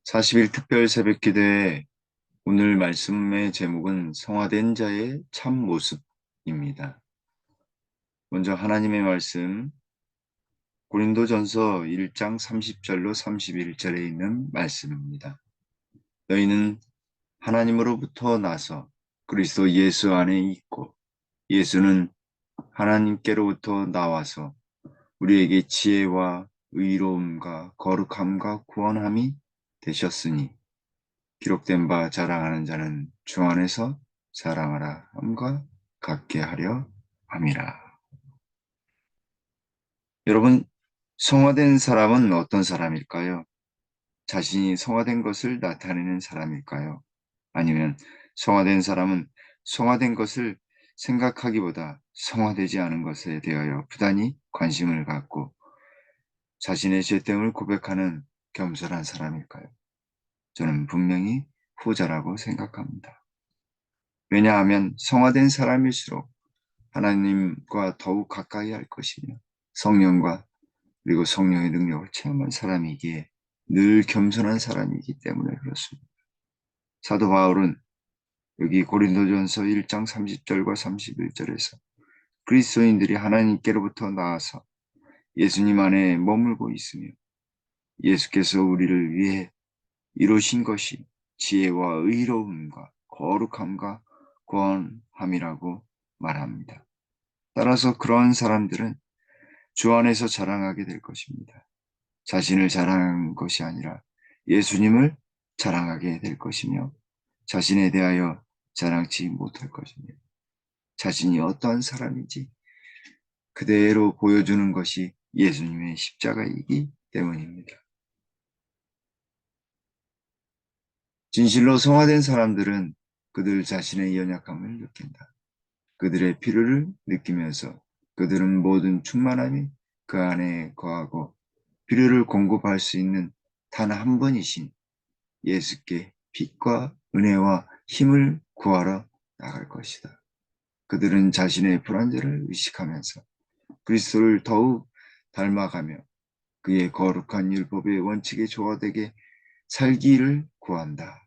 40일 특별 새벽 기도회 오늘 말씀의 제목은 성화된 자의 참 모습입니다. 먼저 하나님의 말씀 고린도전서 1장 30절로 31절에 있는 말씀입니다. 너희는 하나님으로부터 나서 그리스도 예수 안에 있고 예수는 하나님께로부터 나와서 우리에게 지혜와 의로움과 거룩함과 구원함이 되셨으니 기록된 바 자랑하는 자는 주 안에서 자랑하라 함과 같게 하려 함이라. 여러분, 성화된 사람은 어떤 사람일까요? 자신이 성화된 것을 나타내는 사람일까요? 아니면 성화된 사람은 성화된 것을 생각하기보다 성화되지 않은 것에 대하여 부단히 관심을 갖고 자신의 죄됨을 고백하는 겸손한 사람일까요? 저는 분명히 후자라고 생각합니다. 왜냐하면 성화된 사람일수록 하나님과 더욱 가까이 할 것이며 성령과 그리고 성령의 능력을 체험한 사람이기에 늘 겸손한 사람이기 때문에 그렇습니다. 사도 바울은 여기 고린도전서 1장 30절과 31절에서 그리스도인들이 하나님께로부터 나와서 예수님 안에 머물고 있으며 예수께서 우리를 위해 이루신 것이 지혜와 의로움과 거룩함과 구원함이라고 말합니다. 따라서 그러한 사람들은 주 안에서 자랑하게 될 것입니다. 자신을 자랑한 것이 아니라 예수님을 자랑하게 될 것이며 자신에 대하여 자랑치 못할 것이며 자신이 어떠한 사람인지 그대로 보여주는 것이 예수님의 십자가이기 때문입니다. 진실로 성화된 사람들은 그들 자신의 연약함을 느낀다. 그들의 필요를 느끼면서 그들은 모든 충만함이 그 안에 거하고 필요를 공급할 수 있는 단 한 분이신 예수께 빛과 은혜와 힘을 구하러 나갈 것이다. 그들은 자신의 불완전을 의식하면서 그리스도를 더욱 닮아가며 그의 거룩한 율법의 원칙에 조화되게 살기를 구한다.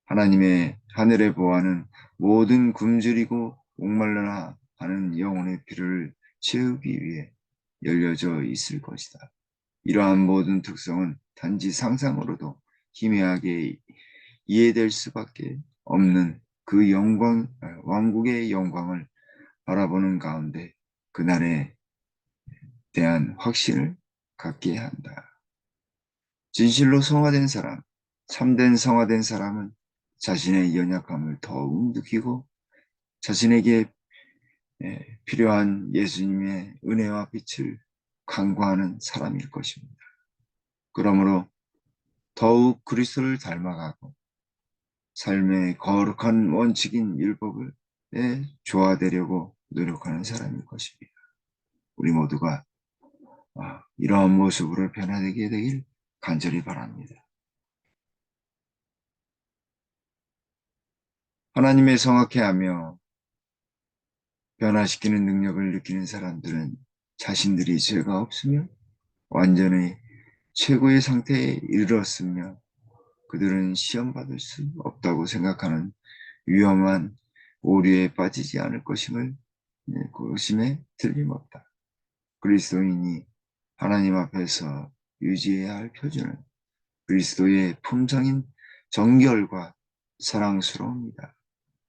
하나님의 하늘의 보화는 모든 굶주리고 목말라 하는 영혼의 필요를 채우기 위해 열려져 있을 것이다. 이러한 모든 특성은 단지 상상으로도 희미하게 이해될 수밖에 없는 그 왕국의 영광을 바라보는 가운데 그날에 대한 확신을 갖게 한다. 진실로 성화된 사람, 참된 성화된 사람은 자신의 연약함을 더욱 느끼고 자신에게 필요한 예수님의 은혜와 빛을 간구하는 사람일 것입니다. 그러므로 더욱 그리스도를 닮아가고 삶의 거룩한 원칙인 율법을 조화되려고 노력하는 사람일 것입니다. 우리 모두가 이러한 모습으로 변화되게 되길 간절히 바랍니다. 하나님의 성악해 하며 변화시키는 능력을 느끼는 사람들은 자신들이 죄가 없으며 완전히 최고의 상태에 이르렀으며 그들은 시험받을 수 없다고 생각하는 위험한 오류에 빠지지 않을 것임에 틀림없다. 그리스도인이 하나님 앞에서 유지해야 할 표준은 그리스도의 품성인 정결과 사랑스러움이다.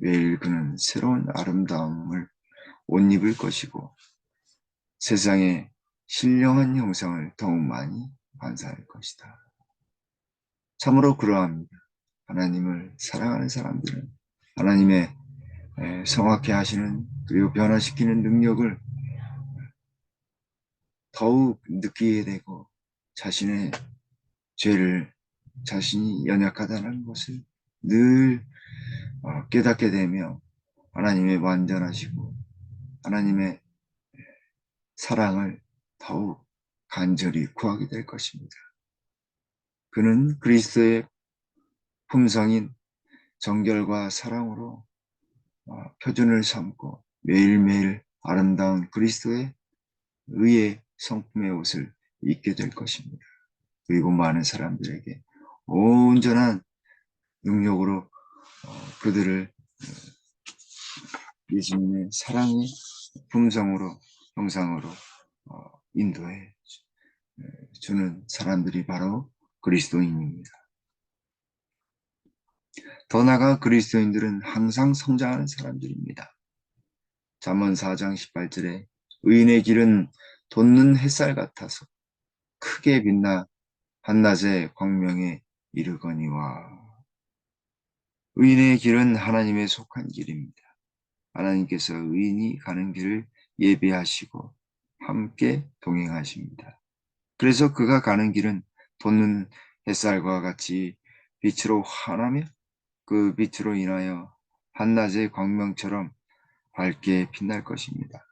매일 그는 새로운 아름다움을 옷 입을 것이고 세상의 신령한 형상을 더욱 많이 반사할 것이다. 참으로 그러합니다. 하나님을 사랑하는 사람들은 하나님의 성악케 하시는 그리고 변화시키는 능력을 더욱 느끼게 되고 자신의 죄를 자신이 연약하다는 것을 늘 깨닫게 되며 하나님의 완전하시고 하나님의 사랑을 더욱 간절히 구하게 될 것입니다. 그는 그리스도의 품성인 정결과 사랑으로 표준을 삼고 매일매일 아름다운 그리스도의 의의 성품의 옷을 입게 될 것입니다. 그리고 많은 사람들에게 온전한 능력으로 그들을 예수님의 사랑의 품성으로 형상으로 인도해 주는 사람들이 바로 그리스도인입니다. 더 나아가 그리스도인들은 항상 성장하는 사람들입니다. 잠언 4장 18절에 의인의 길은 돋는 햇살 같아서 크게 빛나 한낮의 광명에 이르거니와. 의인의 길은 하나님의 속한 길입니다. 하나님께서 의인이 가는 길을 예비하시고 함께 동행하십니다. 그래서 그가 가는 길은 돋는 햇살과 같이 빛으로 환하며 그 빛으로 인하여 한낮의 광명처럼 밝게 빛날 것입니다.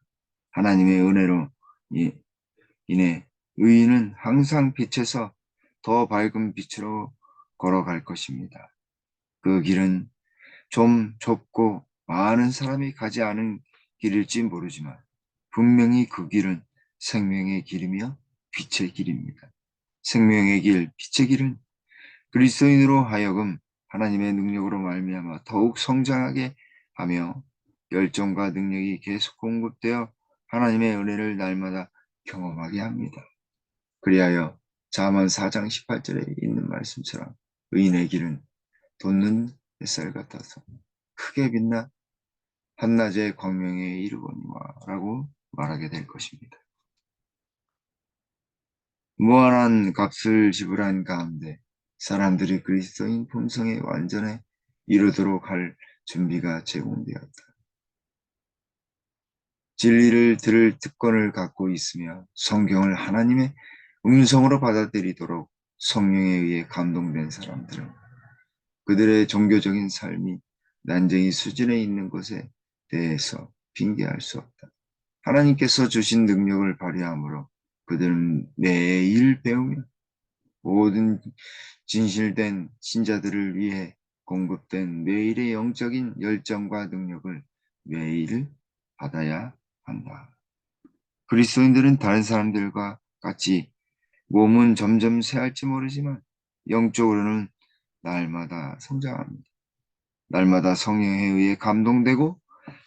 하나님의 은혜로 인해 의인은 항상 빛에서 더 밝은 빛으로 걸어갈 것입니다. 그 길은 좀 좁고 많은 사람이 가지 않은 길일지 모르지만 분명히 그 길은 생명의 길이며 빛의 길입니다. 생명의 길, 빛의 길은 그리스도인으로 하여금 하나님의 능력으로 말미암아 더욱 성장하게 하며 열정과 능력이 계속 공급되어 하나님의 은혜를 날마다 경험하게 합니다. 그리하여 잠언 4장 18절에 있는 말씀처럼 의인의 길은 돋는 햇살 같아서 크게 빛나 한낮의 광명에 이르거니와 라고 말하게 될 것입니다. 무한한 값을 지불한 가운데 사람들이 그리스도인 품성의 완전에 이르도록 할 준비가 제공되었다. 진리를 들을 특권을 갖고 있으며 성경을 하나님의 음성으로 받아들이도록 성령에 의해 감동된 사람들은 그들의 종교적인 삶이 난쟁이 수준에 있는 것에 대해서 핑계할 수 없다. 하나님께서 주신 능력을 발휘함으로 그들은 매일 배우며 모든 진실된 신자들을 위해 공급된 매일의 영적인 열정과 능력을 매일 받아야 한다. 그리스도인들은 다른 사람들과 같이 몸은 점점 쇠할지 모르지만 영적으로는 날마다 성장합니다. 날마다 성령에 의해 감동되고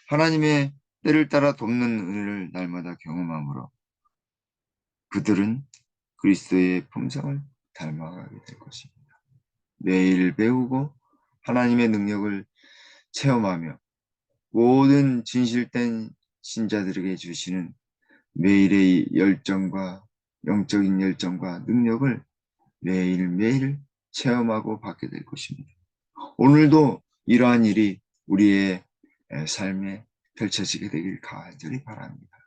하나님의 때를 따라 돕는 은혜를 날마다 경험함으로 그들은 그리스도의 품성을 닮아가게 될 것입니다. 매일 배우고 하나님의 능력을 체험하며 모든 진실된 신자들에게 주시는 매일의 열정과 영적인 열정과 능력을 매일매일 체험하고 받게 될 것입니다. 오늘도 이러한 일이 우리의 삶에 펼쳐지게 되길 간절히 바랍니다.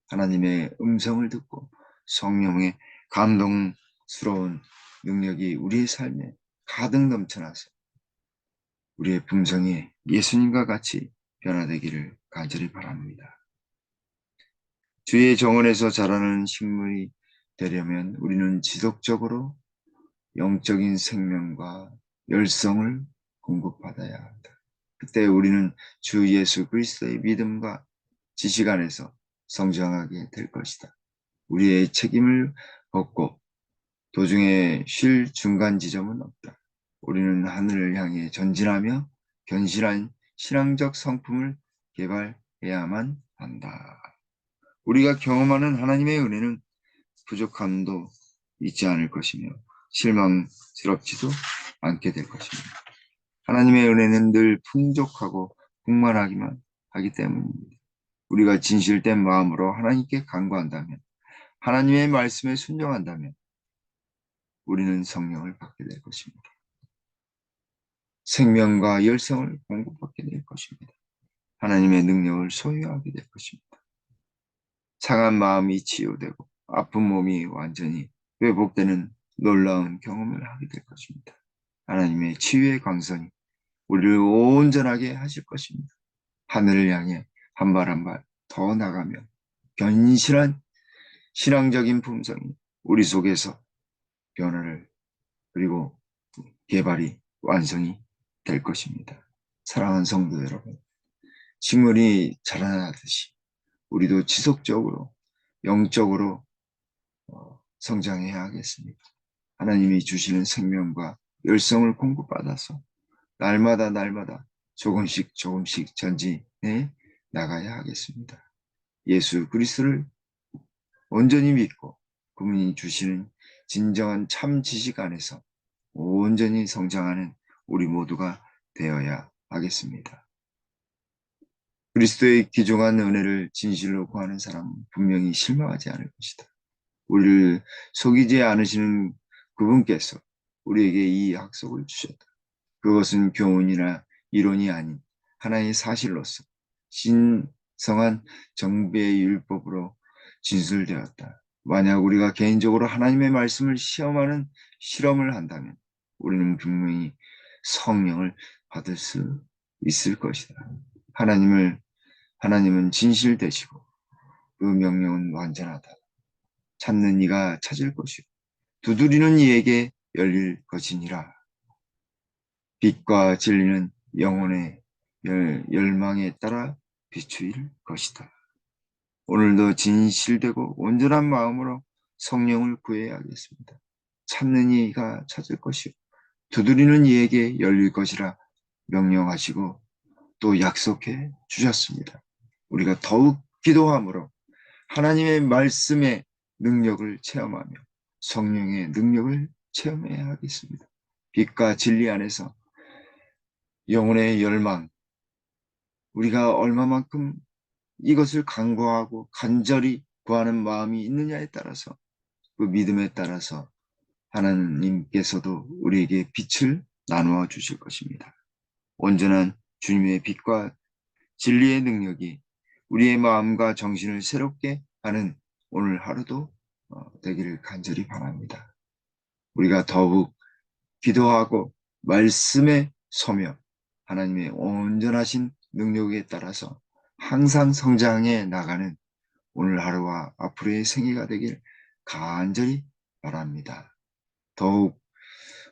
하나님의 음성을 듣고 성령의 감동스러운 능력이 우리의 삶에 가득 넘쳐나서 우리의 품성이 예수님과 같이 변화되기를 간절히 바랍니다. 주의 정원에서 자라는 식물이 되려면 우리는 지속적으로 영적인 생명과 열성을 공급받아야 한다. 그때 우리는 주 예수 그리스도의 믿음과 지식 안에서 성장하게 될 것이다. 우리의 책임을 벗고 도중에 쉴 중간 지점은 없다. 우리는 하늘을 향해 전진하며 견실한 신앙적 성품을 개발해야만 한다. 우리가 경험하는 하나님의 은혜는 부족함도 있지 않을 것이며 실망스럽지도 않게 될 것입니다. 하나님의 은혜는 늘 풍족하고 풍만하기만 하기 때문입니다. 우리가 진실된 마음으로 하나님께 간구한다면, 하나님의 말씀에 순종한다면 우리는 성령을 받게 될 것입니다. 생명과 열성을 공급받게 될 것입니다. 하나님의 능력을 소유하게 될 것입니다. 상한 마음이 치유되고 아픈 몸이 완전히 회복되는 놀라운 경험을 하게 될 것입니다. 하나님의 치유의 광선이 우리를 온전하게 하실 것입니다. 하늘을 향해 한 발 한 발 더 나가며 견실한 신앙적인 품성이 우리 속에서 변화를 그리고 개발이 완성이 될 것입니다. 사랑하는 성도 여러분, 식물이 자라나듯이 우리도 지속적으로 영적으로 성장해야 하겠습니다. 하나님이 주시는 생명과 열성을 공급받아서 날마다 조금씩 전진해 나가야 하겠습니다. 예수 그리스도를 온전히 믿고 그분이 주시는 진정한 참 지식 안에서 온전히 성장하는 우리 모두가 되어야 하겠습니다. 그리스도의 귀중한 은혜를 진실로 구하는 사람은 분명히 실망하지 않을 것이다. 우리를 속이지 않으시는 그분께서 우리에게 이 약속을 주셨다. 그것은 교훈이나 이론이 아닌 하나의 사실로서 신성한 정배의 율법으로 진술되었다. 만약 우리가 개인적으로 하나님의 말씀을 시험하는 실험을 한다면 우리는 분명히 성령을 받을 수 있을 것이다. 하나님은 진실되시고 그 명령은 완전하다. 찾는 이가 찾을 것이고 두드리는 이에게 열릴 것이니라. 빛과 진리는 영혼의 열망에 따라 비추일 것이다. 오늘도 진실되고 온전한 마음으로 성령을 구해야 하겠습니다. 찾는 이가 찾을 것이요 두드리는 이에게 열릴 것이라 명령하시고 또 약속해 주셨습니다. 우리가 더욱 기도함으로 하나님의 말씀의 능력을 체험하며 성령의 능력을 체험해야 하겠습니다. 빛과 진리 안에서 영혼의 열망, 우리가 얼마만큼 이것을 간구하고 간절히 구하는 마음이 있느냐에 따라서 그 믿음에 따라서 하나님께서도 우리에게 빛을 나누어 주실 것입니다. 온전한 주님의 빛과 진리의 능력이 우리의 마음과 정신을 새롭게 하는 오늘 하루도 되기를 간절히 바랍니다. 우리가 더욱 기도하고 말씀에 서며 하나님의 온전하신 능력에 따라서 항상 성장해 나가는 오늘 하루와 앞으로의 생애가 되길 간절히 바랍니다. 더욱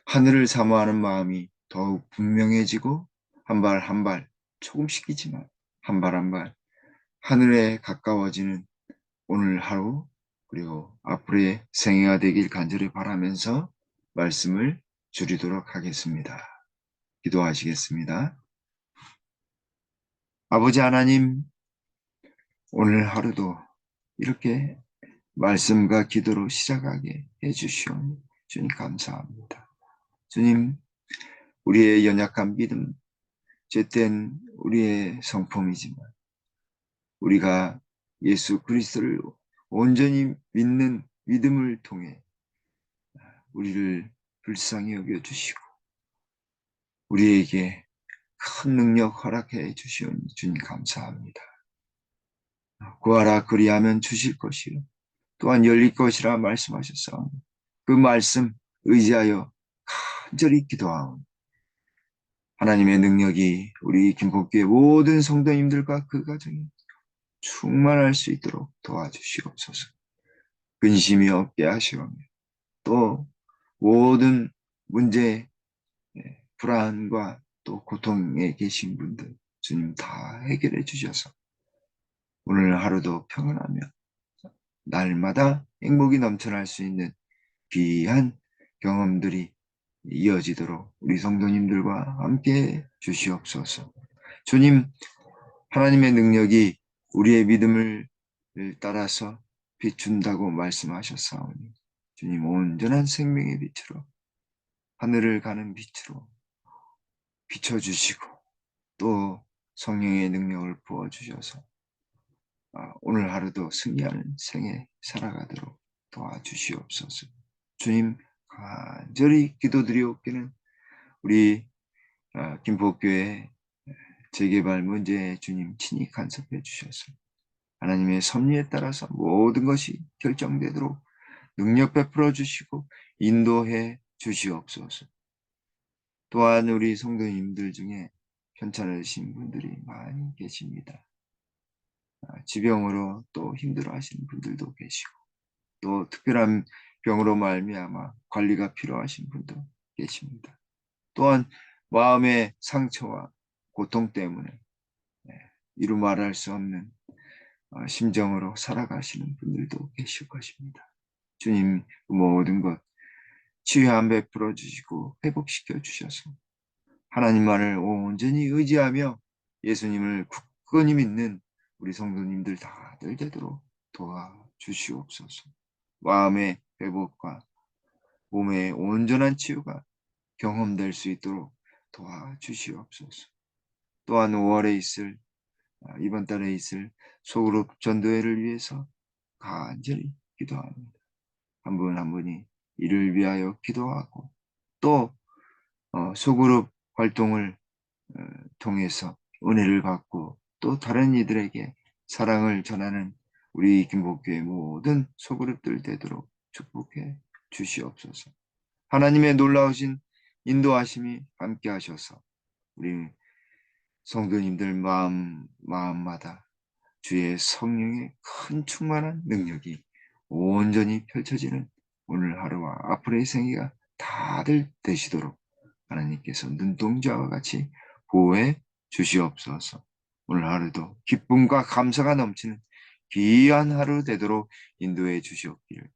하늘을 사모하는 마음이 더욱 분명해지고 한 발 한 발 조금씩이지만 한 발 한 발 하늘에 가까워지는 오늘 하루 그리고 앞으로의 생애가 되길 간절히 바라면서 말씀을 줄이도록 하겠습니다. 기도하시겠습니다. 아버지 하나님, 오늘 하루도 이렇게 말씀과 기도로 시작하게 해주시오니 주님 감사합니다. 주님, 우리의 연약한 믿음, 죄된 우리의 성품이지만 우리가 예수 그리스도를 온전히 믿는 믿음을 통해 우리를 불쌍히 여겨주시고 우리에게 큰 능력 허락해 주시오니 주님 감사합니다. 구하라 그리하면 주실 것이요 또한 열릴 것이라 말씀하셨사오니 그 말씀 의지하여 간절히 기도하오니 하나님의 능력이 우리 김포교회 모든 성도님들과 그 가정이 충만할 수 있도록 도와주시옵소서. 근심이 없게 하시오며 또 모든 문제, 불안과 또 고통에 계신 분들 주님 다 해결해 주셔서 오늘 하루도 평안하며 날마다 행복이 넘쳐날 수 있는 귀한 경험들이 이어지도록 우리 성도님들과 함께 주시옵소서. 주님, 하나님의 능력이 우리의 믿음을 따라서 비춘다고 말씀하셨사오니 주님 온전한 생명의 빛으로 하늘을 가는 빛으로 비춰주시고 또 성령의 능력을 부어주셔서 오늘 하루도 승리하는 생에 살아가도록 도와주시옵소서. 주님 간절히 기도드리옵기는 우리 김포교회 재개발 문제에 주님 친히 간섭해 주셔서 하나님의 섭리에 따라서 모든 것이 결정되도록 능력 베풀어 주시고 인도해 주시옵소서. 또한 우리 성도님들 중에 편찮으신 분들이 많이 계십니다. 지병으로 또 힘들어하시는 분들도 계시고 또 특별한 병으로 말미암아 관리가 필요하신 분도 계십니다. 또한 마음의 상처와 고통 때문에 이루 말할 수 없는 심정으로 살아가시는 분들도 계실 것입니다. 주님 그 모든 것 치유함 베풀어 주시고 회복시켜 주셔서 하나님만을 온전히 의지하며 예수님을 굳건히 믿는 우리 성도님들 다들 되도록 도와주시옵소서. 마음의 회복과 몸의 온전한 치유가 경험될 수 있도록 도와주시옵소서. 또한 5월에 이번 달에 있을 소그룹 전도회를 위해서 간절히 기도합니다. 한 분 한 분이 이를 위하여 기도하고 또 소그룹 활동을 통해서 은혜를 받고 또 다른 이들에게 사랑을 전하는 우리 김복교의 모든 소그룹들 되도록 축복해 주시옵소서. 하나님의 놀라우신 인도하심이 함께 하셔서 우리 성도님들 마음마다 주의 성령의 큰 충만한 능력이 온전히 펼쳐지는 오늘 하루와 앞으로의 생애가 다들 되시도록 하나님께서 눈동자와 같이 보호해 주시옵소서. 오늘 하루도 기쁨과 감사가 넘치는 귀한 하루 되도록 인도해 주시옵기를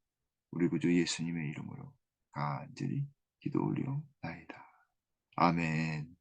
우리 구주 예수님의 이름으로 간절히 기도 올리옵나이다. 아멘.